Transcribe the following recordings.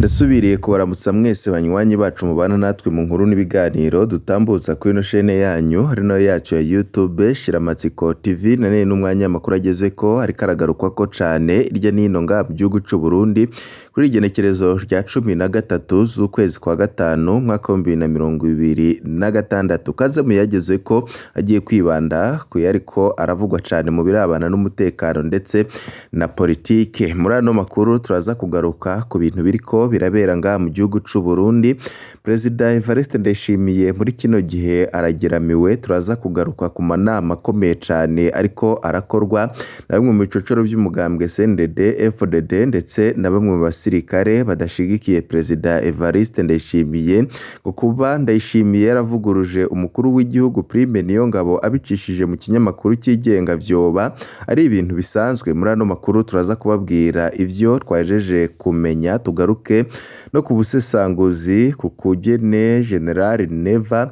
Ndasubiriye kubaramutsa mwese banywanyi bacu mubana natwe mu nkuru n'ibiganiro dutambutsa kuri ino chaîne yanyu rino yacu ya YouTube Shiramatsiko TV. Nane n'umwanya makuru agezeko ariko aragarukwako cane irya nino nga mu gihugu c'u Burundi kuri igenekerezo rya 13 z'ukwezi kwa gatanu mwaka wa 2026. Kaze muyagezeko agiye kwibanda kuyariko aravugwa cane mu birabana n'umutekano ndetse na politike. Muri ano makuru turaza kugaruka ku bintu biriko birabera nga mu gihugu c'u Burundi. Perezida Evariste Ndayishimiye muri kino gihe arageramiwe. Turaza kugaruka ku manama akomeye cane ariko arakorwa na bimwe mu bicocoro by'umugambwe CNDD FDD ndetse na bamwe mu basirikare badashigikiye Perezida Evariste Ndayishimiye ngo kuba Ndayishimiye yaravuguruje umukuru w'igihugu Prime Niyongabo abicishije mu kinyamakuru cyigenga vyoba ari ibintu bisanzwe. Muri ano makuru turaza kubabwira ivyo twajeje kumenya, tugaruke no ku busesanguzi ku kugene General Neva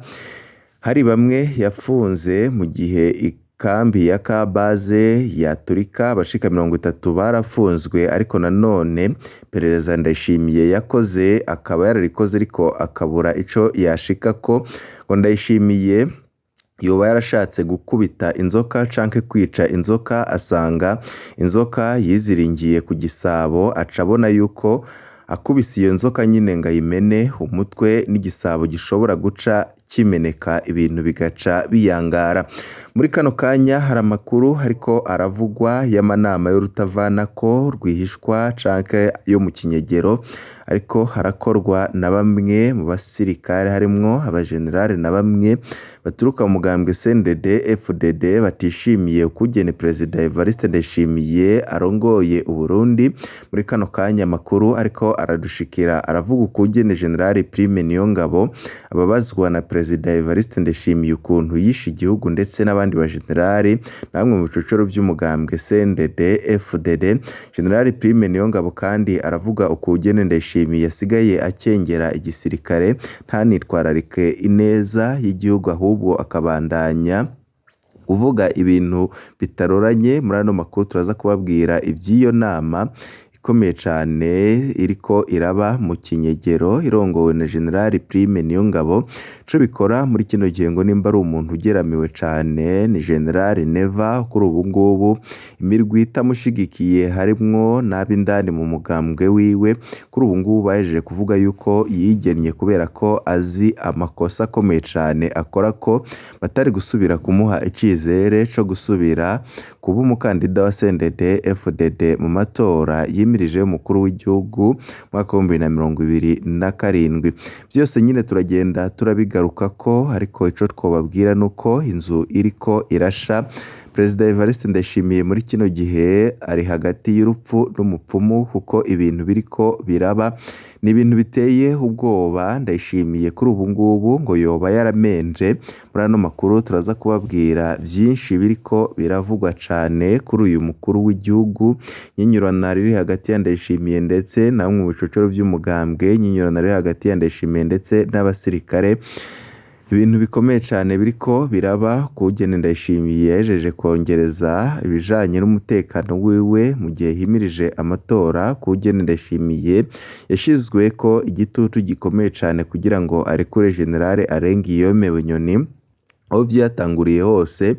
hari bamwe yafunze mu gihe ikambi ya Kabaze ya Turika abashika 30 barafunzwe, ariko nanone Perezida Ndayishimiye yakoze akaba yararikoze ariko akabura ico yashikako. Ngo Ndayishimiye yoba yarashatse gukubita inzoka canke kwica inzoka, asanga inzoka yiziringiye ku gisabo, acabona yuko akubise iyo nzoka nyine ngayimene umutwe n'igisabo gishobora guca kimeneka, ibintu bigaca biyangara. Muri kano kanya hari amakuru ariko aravugwa y'amanama y'urutavanako rwihishwa canke yo mu kinyegero ariko harakorwa na bamwe mu basirikare harimwo abagenerale na bamwe baturuka mu mugambwe CNDD FDD batishimiye ukugene Perezida Evariste Ndayishimiye arongoye Uburundi. Muri kano kanya amakuru ariko aradushikira aravuga ukugene General Prime Niyongabo ababazwa na Perezida Evariste Ndayishimiye ukuntu yishe igihugu ndetse n'abandi bagenerale na bamwe mu bicocoro by'umugambwe CNDD FDD. General Prime Niyongabo kandi aravuga ukugene Ndayishimiye yasigaye akengera igisirikare ntanitwararike ineza y'igihugu ahubwo akabandanya uvuga ibintu bitaroranye. Muri ano makuru turaza kubabwira iby'iyo nama ikomeye cane iriko iraba mu kinyegero irongowe na General Prime Niyongabo. Co bikora muri kino gihe ngo nimba ari umuntu ugeramiwe cane ni General Neva. Kuri ubu ngubu imirwi itamushigikiye harimwo n'abindani mu mugambwe wiwe, kuri ubu ngubu bahejeje kuvuga yuko yigennye kubera ko azi amakosa akomeye cane akora, ko batari gusubira kumuha icizere co gusubira kuba umukandida wa CNDD FDD mu matora yimirije umukuru w'igihugu mwaka wa 2027. Byose nyine turagenda turabigarukako, ariko ico twobabwira nuko inzu iriko irasha. Perezida Evariste Ndayishimiye muri kino gihe ari hagati y'urupfu n'umupfumu, kuko ibintu biriko biraba ni ibintu biteye ubwoba. Ndayishimiye kuri ubu ngubu ngo yoba yaramenje. Muri ano makuru turaza kubabwira byinshi biriko biravugwa cane kuri uyu mukuru w'igihugu, nyinyurana riri hagati ya Ndayishimiye ndetse na bamwe mu bicocoro by'umugambwe, nyinyurana riri hagati ya Ndayishimiye ndetse n'abasirikare. Ibintu bikomeye cane biriko biraba kugene Ndayishimiye yajeje kongereza ibijanye n'umutekano wiwe mu gihe himirije amatora. Kugene Ndayishimiye yashizwe ko igitutu gikomeye cane kugira ngo arekure General Arengiyome Bunyoni. Aho vyatanguriye hose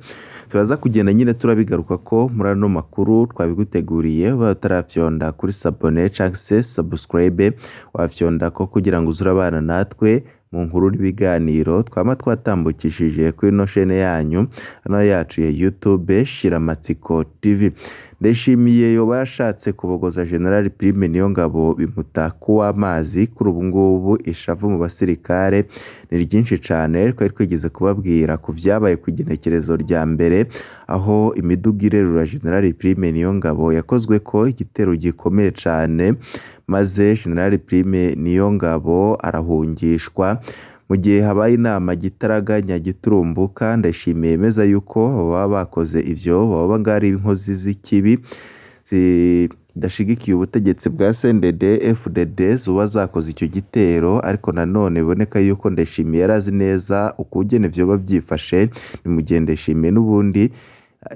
turaza kugenda nyine turabigaruka ko muri ano makuru twabiguteguriye. Batarafyonda kuri s'abonner canke se subscribe wafyonda ko kugira ngo uzurabana natwe mu nkuru n'ibiganiro twama twatambukishije kuri ino chaîne yanyu hano yacu ya YouTube Shiramatsiko TV. Ndayishimiye yoba yashatse kubogoza General Prime Niyongabo bimuta kuwa amazi. Kuri ubu ngubu ishavu mu basirikare ni ryinshi cane, twari twigeze kubabwira ku vyabaye ku igenekerezo rya mbere aho imiduga irerura General Prime Niyongabo yakozwe ko igitero gikomeye cane, maze General Prime Niyongabo arahungishwa mu gihe habaye inama gitaraganya giturumbuka. Ndayishimiye yemeza yuko baba bakoze ivyo baba ngari inkozi z'ikibi zidashigikiye ubutegetsi bwa CNDD FDD zuba zakoze icyo gitero, ariko nanone biboneka yuko Ndayishimiye yarazi neza ukugene vyoba byifashe. Ni mu gihe Ndayishimiye n'ubundi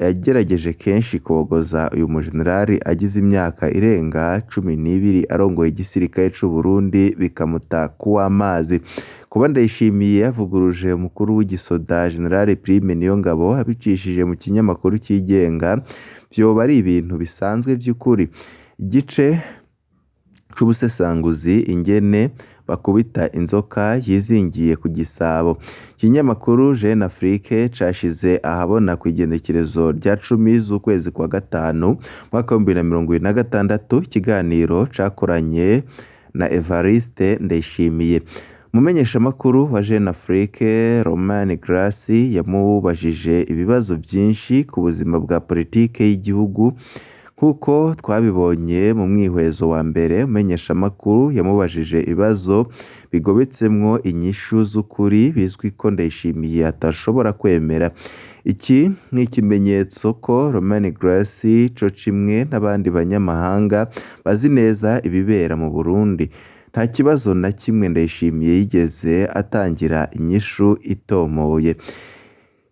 yagerageje kenshi kogoza uyu mujenerali agize imyaka irenga 12 arongoye igisirikare c'u Burundi bikamuta kuw'amazi. Kuba Ndayishimiye yavuguruje umukuru w'igisoda General Prime Niyongabo abicishije mu kinyamakuru cyigenga vyoba ari ibintu bisanzwe vy'ukuri. Igice c'ubusesanguzi ingene bakubita inzoka yizingiye ku gisabo. Ikinyamakuru Jeune Afrique cashize ahabona ku igenekerezo rya 10 z'ukwezi kwa gatanu mwaka wa 2026 ikiganiro cakoranye na Evariste Ndayishimiye. Umumenyeshamakuru wa Jeune Afrique Romain Grace yamubajije ibibazo byinshi ku buzima bwa politike y'igihugu. Kuko twabibonye mu mwihwezo wa mbere, umumenyeshamakuru yamubajije ibibazo bigobetsemwo inyishu z'ukuri bizwi ko Ndayishimiye atashobora kwemera. Iki ni ikimenyetso ko Romain Grace co kimwe n'abandi banyamahanga bazi neza ibibera mu Burundi. Nta kibazo na kimwe Ndayishimiye yigeze atangira inyishu itomoye.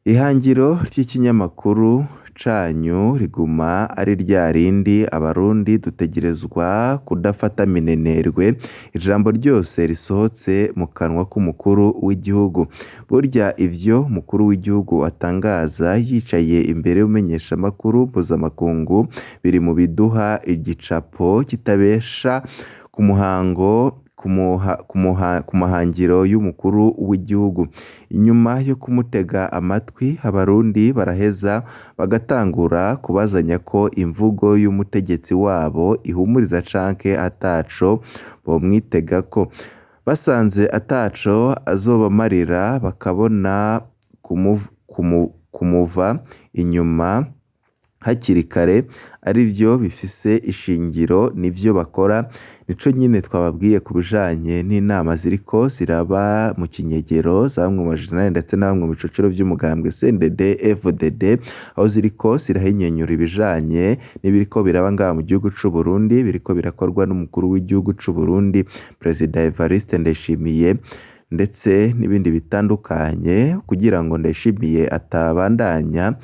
Ihangiro ry'ikinyamakuru canyu riguma ari rya rindi, abarundi dutegerezwa kudafata minenerwe ijambo ryose risohotse mu kanwa k'umukuru w'igihugu. Burya ivyo umukuru w'igihugu atangaza yicaye imbere y'umenyeshamakuru mpuzamakungu biri mu biduha igicapo kitabesha ku muhango ku mahangiro y'umukuru w'igihugu. Inyuma yo kumutega amatwi, abarundi baraheza bagatangura kubazanya ko imvugo y'umutegetsi wabo ihumuriza canke ataco bomwitegako. Basanze ataco azobamarira bakabona kumuva inyuma hakiri kare arivyo bifise ishingiro nivyo bakora. Nico nyine twababwiye ku bijanye n'inama ziriko ziraba mu kinyegero za bamwe mu bajenerali ndetse na bamwe mu bicocero vy'umugambwe CNDD FDD, aho ziriko zirahinyanyura ibijanye n'ibiriko biraba ngaha mu gihugu c'u Burundi, biriko birakorwa n'umukuru w'igihugu c'u Burundi Perezida Evariste Ndayishimiye, ndetse n'ibindi bitandukanye kugira ngo Ndayishimiye atabandanya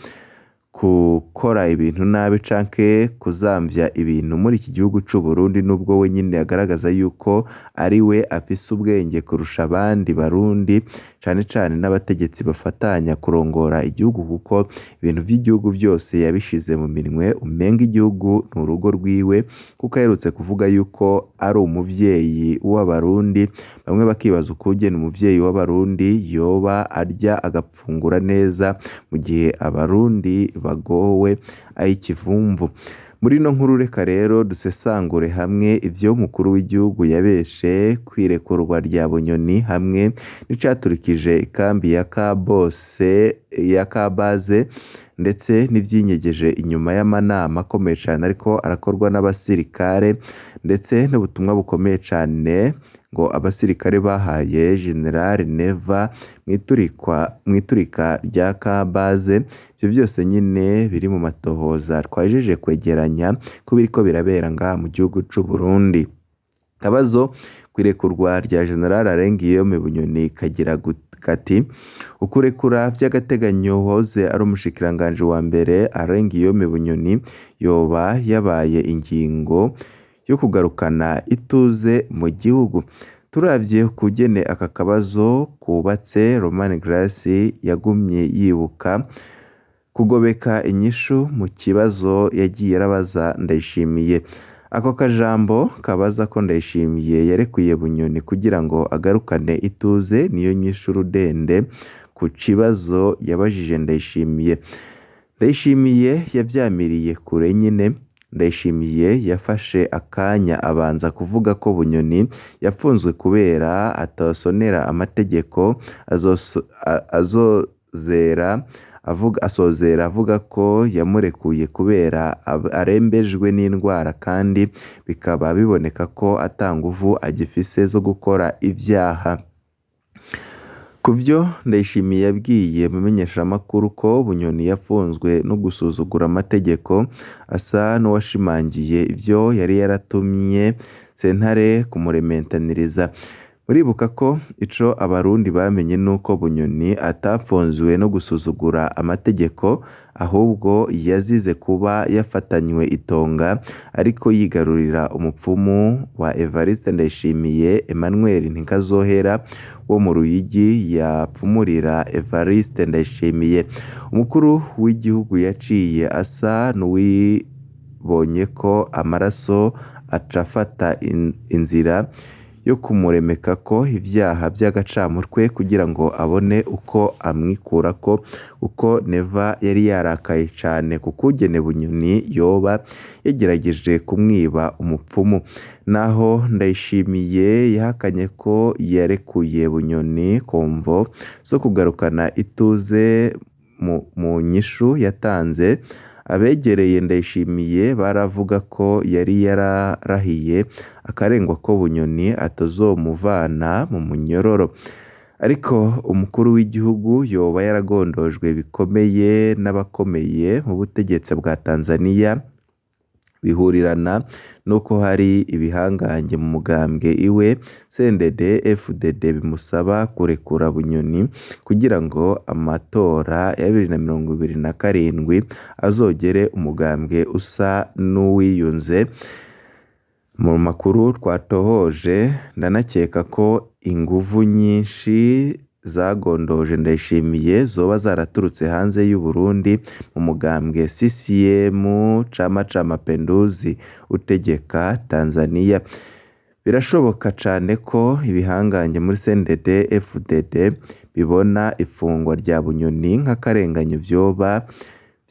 gukora ibintu nabi canke kuzamvya ibintu muri iki gihugu c'u Burundi, nubwo we nyine agaragaza yuko ari we afise ubwenge kurusha abandi barundi, cane cane n'abategetsi bafatanya kurongora igihugu, kuko ibintu vy'igihugu byose yabishize mu minwe umenga igihugu n'urugo rwiwe, kuko aherutse kuvuga yuko ari umuvyeyi w'abarundi. Bamwe bakibaza ukugene umuvyeyi w'abarundi yoba arya agapfungura neza mu gihe abarundi bagowe ay'ikivumvu. Muri no nkuru reka rero dusesangure hamwe ivyo umukuru w'igihugu yabeshe kwirekurwa rya Bunyoni hamwe n'icaturikije ikambi ya Kabaze, ndetse n'ivyinyegeje inyuma y'amanama akomeye cane ariko arakorwa n'abasirikare, ndetse n'ubutumwa bukomeye cane ngo abasirikare bahaye General Neva mwiturika rya Kabaze. Ivyo byose nyine biri mu matohoza twajeje kwegeranya ko biriko birabera ngaha mu gihugu c'u Burundi. Kabazo kwirekurwa rya General Guillaume Bunyoni kagira kati: ukurekura vy'agateganyo hoze ari umushikiranganje wa mbere Guillaume Bunyoni yoba yabaye ingingo yo kugarukana ituze mu gihugu. Turavye kugene aka kabazo kubatse, Romain Grace yagumye yibuka kugobeka inyishu mu kibazo yagiye arabaza Ndayishimiye. Ako kajambo kabaza ko Ndayishimiye yarekuye Bunyoni kugira ngo agarukane ituze niyo nyishu rudende ku kibazo yabajije Ndayishimiye. Ndayishimiye yavyamiriye kure nyine. Ndayishimiye yafashe akanya abanza kuvuga ko Bunyoni yafunzwe kubera atasonera amategeko, asozera avuga ko yamurekuye kubera arembejwe n'indwara, kandi bikaba biboneka ko atanguvu agifise zo gukora ivyaha. Kuvyo Ndayishimiye yabwiye mumenyeshamakuru ko Bunyoni yafunzwe no gusuzugura amategeko, asa n'uwashimangiye ivyo yari yaratumye sentare kumurementaniriza. Muribuka ko ico abarundi bamenye nuko Bunyoni atapfunzwe no gusuzugura amategeko, ahubwo yazize kuba yafatanywe itonga ariko yigarurira umupfumu wa Evariste Ndayishimiye. Emmanuel Ntikazohera wo mu Ruyigi yapfumurira Evariste Ndayishimiye. Umukuru w'igihugu yaciye asa n'uwibonye ko amaraso acafata inzira yo kumuremeka ko ivyaha vy'agacamutwe kugira ngo abone uko amwikurako, uko Neva yari yarakaye cane kukugene Bunyoni yoba yagerageje kumwiba umupfumu. Naho Ndayishimiye yahakanye ko yarekuye Bunyoni kumvo zo kugarukana ituze mu nyishu yatanze. Abegereye Ndayishimiye baravuga ko yari yararahiye akarengwa ko Bunyoni atazomuvana mu munyororo, ariko umukuru w'igihugu yoba yaragondojwe bikomeye n'abakomeye mu butegetsi bwa Tanzania, bihurirana nuko hari ibihangange mu mugambwe iwe CNDD FDD bimusaba kurekura Bunyoni kugira ngo amatora ya 2027 azogere umugambwe usa n'uwiyunze. Mu makuru twatohoje ndanakeka ko inguvu nyinshi zagondoje Ndayishimiye zoba zaraturutse hanze y'u Burundi mu mugambwe CCM, Chama cha Mapinduzi utegeka Tanzania. Birashoboka cane ko ibihangange muri CNDD FDD bibona ifungwa rya Bunyoni nk'akarenganyo vyoba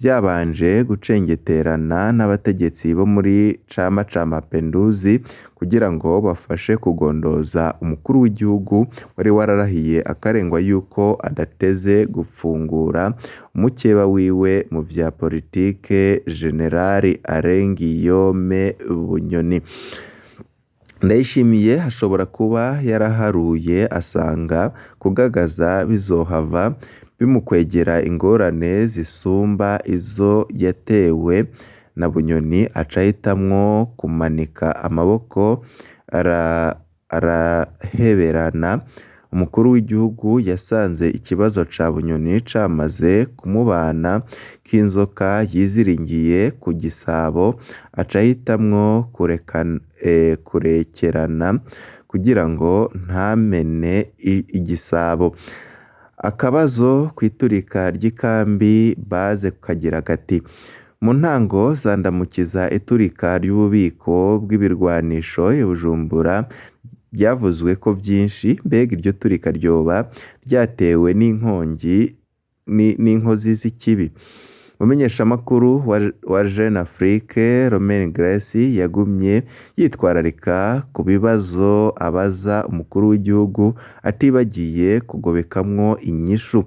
vyabanje gucengeterana n'abategetsi bo muri Chama cha Mapinduzi kugira ngo bafashe kugondoza umukuru w'igihugu wari wararahiye akarengwa yuko adateze gupfungura umukeba wiwe mu vya politike Generali Arengiyome Bunyoni. Ndayishimiye hashobora kuba yaraharuye asanga kugagaza bizohava bimukwegera ingorane zisumba izo yatewe na Bunyoni, acahitamwo kumanika amaboko araheberana. Umukuru w'igihugu yasanze ikibazo ca Bunyoni camaze kumubana k'inzoka yiziringiye ku gisabo, acahitamwo kurekerana kugira ngo ntamene igisabo. Akabazo kw'iturika ry'ikambi Base kagira gati: mu ntango zandamukiza iturika ry'ububiko bw'ibirwanisho i Bujumbura byavuzwe ko vyinshi, mbega iryo turika ryoba ryatewe n'inkozi z'ikibi? Umumenyeshamakuru wa Jeune Afrique Romain Grèce yagumye yitwararika ku bibazo abaza umukuru w'igihugu atibagiye kugobekamwo inyishu.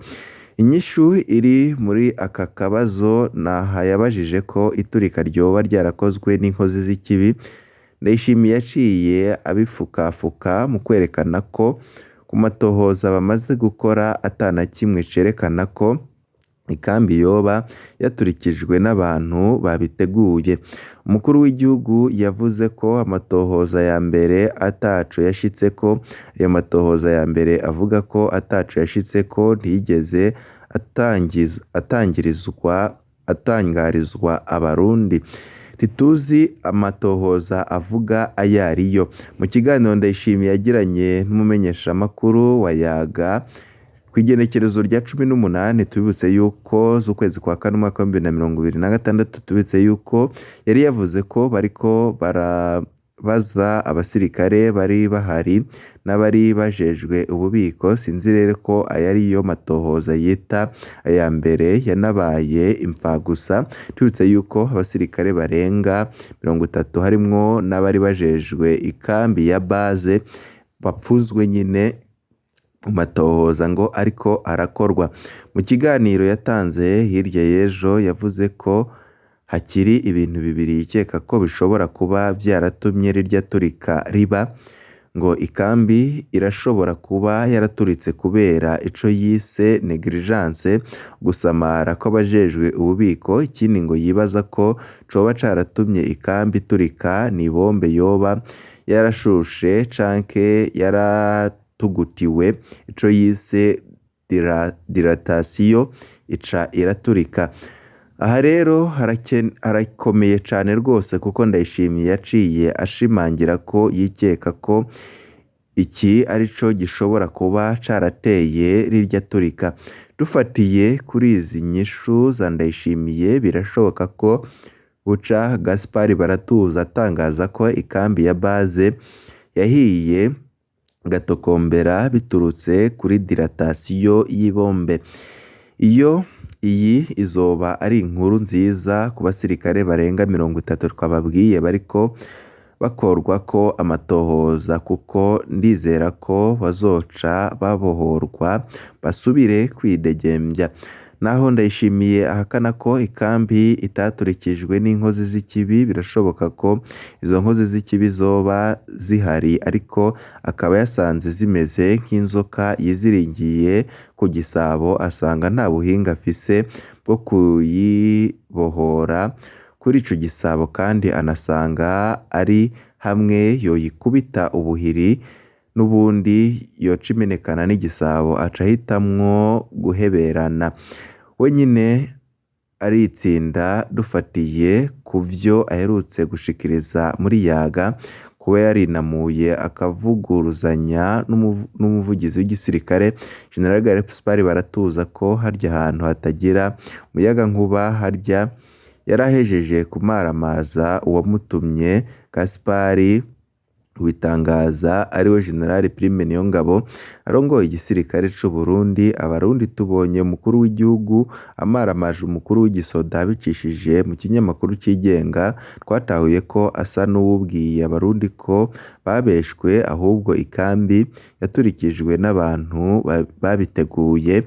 Inyishu iri muri aka kabazo naha yabajije ko iturika ryoba ryarakozwe n'inkozi z'ikibi. Ndayishimiye yaciye abifukafuka mu kwerekana ko ku matohoza bamaze gukora atana kimwe cerekana ko ikambi yoba yaturikijwe n'abantu babiteguye. Umukuru w'igihugu yavuze ko amatohoza ya mbere ataco yashitseko. Ayo matohoza ya mbere avuga ko ataco yashitseko ntiyigeze atangarizwa abarundi. Ntituzi amatohoza avuga ayariyo. Mu kiganiro Ndayishimiye yagiranye n'umumenyeshamakuru wa Yaga kw'igenekerezo rya 18 tubibutse yuko z'ukwezi kwa kane umwaka wa 2026, tubibutse yuko yari yavuze ko bariko barabaza abasirikare bari bahari n'abari bajejwe ububiko. Sinzi rero ko ayariyo matohoza yita aya mbere yanabaye impfagusa. Tubibutse yuko abasirikare barenga 30 harimwo n'abari bajejwe ikambi ya Base bapfuzwe nyine matohoza ngo ariko arakorwa. Mu kiganiro yatanze hirya y'ejo yavuze ko hakiri ibintu bibiri yikeka ko bishobora kuba vyaratumye rirya turika riba, ngo ikambi irashobora kuba yaraturitse kubera ico yise negligence, gusamara kw'abajejwe ububiko. Ikindi ngo yibaza ko coba caratumye ikambi iturika ni bombe yoba yarashushe canke yaratugutiwe, ico yise dilatation, ica iraturika. Aha rero harakomeye cane rwose kuko Ndayishimiye yaciye ashimangira ko yikeka ko iki arico gishobora kuba carateye rirya turika. Dufatiye kuri izi nyishu za Ndayishimiye, birashoboka ko buca Gaspard Baratuza atangaza ko ikambi ya base yahiye gatokombera biturutse kuri dilatation y'ibombe. Iyi izoba ari inkuru nziza ku basirikare barenga 30 twababwiye bariko bakorwako amatohoza, kuko ndizera ko bazoca babohorwa basubire kwidegembya. Naho Ndayishimiye ahakana ko ikambi itaturikijwe n'inkozi z'ikibi, birashoboka ko izo nkozi z'ikibi zoba zihari, ariko akaba yasanze zimeze nk'inzoka yiziringiye ku gisabo, asanga nta buhinga afise bwo kuyibohora kuri ico gisabo, kandi anasanga ari hamwe yoyikubita ubuhiri n'ubundi yoca imenekana n'igisabo, aca ahitamwo guheberana. We nyine aritsinda dufatiye ku vyo aherutse gushikiriza muri Yaga, kuba yarinamuye akavuguruzanya n'umuvugizi w'igisirikare General Gaspard Baratuza ko harya ahantu hatagira umuyagankuba harya yarahejeje kumaramaza uwamutumye. Gaspard ubitangaza ariwe General Prime Niyongabo arongoye igisirikare c'u Burundi. Abarundi tubonye umukuru w'igihugu amaramaje umukuru w'igisoda bicishije mu kinyamakuru cigenga, twatahuye ko asa n'uwubwiye abarundi ko babeshwe, ahubwo ikambi yaturikijwe n'abantu babiteguye.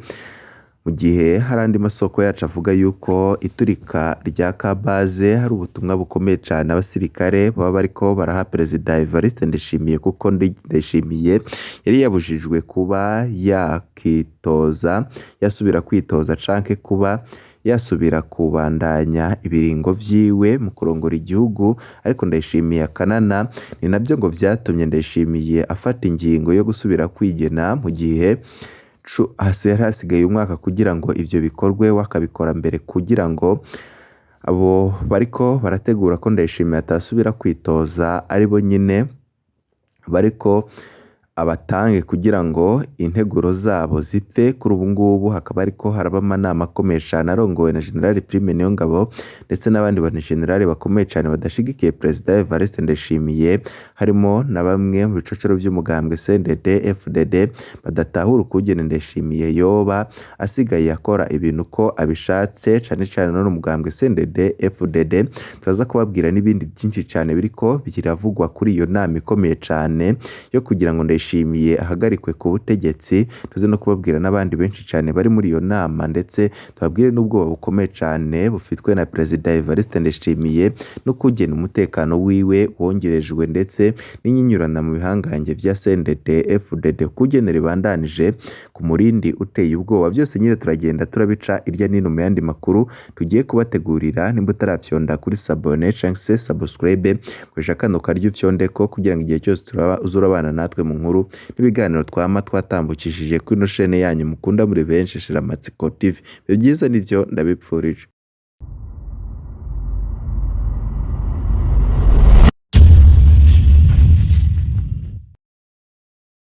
Mu gihe hari andi masoko yacu avuga yuko iturika rya Kabaze hari ubutumwa bukomeye cane abasirikare baba bariko baraha Perezida Evariste Ndayishimiye, kuko Ndayishimiye yari yabujijwe kuba yasubira kwitoza canke kuba yasubira kubandanya ibiringo vyiwe mu kurongora igihugu, ariko Ndayishimiye akanana. Ni navyo ngo vyatumye Ndayishimiye afata ingingo yo gusubira kwigena mu gihe hasigaye umwaka kugira ngo ivyo bikorwe, wakabikora mbere kugira ngo abo bariko barategura ko Ndayishimiye atasubira kwitoza aribo nyine bariko abatange kugira ngo integuro zabo zipfe. Kuri ubu ngubu hakaba ariko haraba amanama akomeye cane arongowe na General Prime Niyongabo ndetse n'abandi ba general bakomeye cane badashigikiye Perezida Evariste Ndayishimiye, harimo na bamwe mu bicocero vy'umugambwe CNDD FDD badatahura ukugene Ndayishimiye yoba asigaye akora ibintu ko abishatse, cane cane no umugambwe CNDD FDD. Turaza kubabwira n'ibindi byinshi cane biriko biravugwa kuri iyo nama ikomeye cane yo kugira ngo Ndayishimiye ahagarikwe ku butegetsi. Tuze no kubabwira n'abandi benshi cane bari muri iyo nama, ndetse tubabwire n'ubwoba bukomeye cane bufitwe na Perezida Evariste Ndayishimiye no kugena umutekano wiwe wongerejwe, ndetse n'inyinyurana mu bihangange vya CNDD FDD kugenera ibandanije ku murindi uteye ubwoba. Byose nyine turagenda turabica irya nino mu yandi makuru tugiye kubategurira. Nimba utarafyonda kuri sabone canke se subscribe, kwesha kano karyo ufyondeko kugira ngo igihe cyose uzurabana natwe mu nkuru n'ibiganiro twama twatambukishije kuri no chaîne yanyu mukunda muri benshi Shiramatsiko TV. Ibyo byiza nivyo ndabipfurije.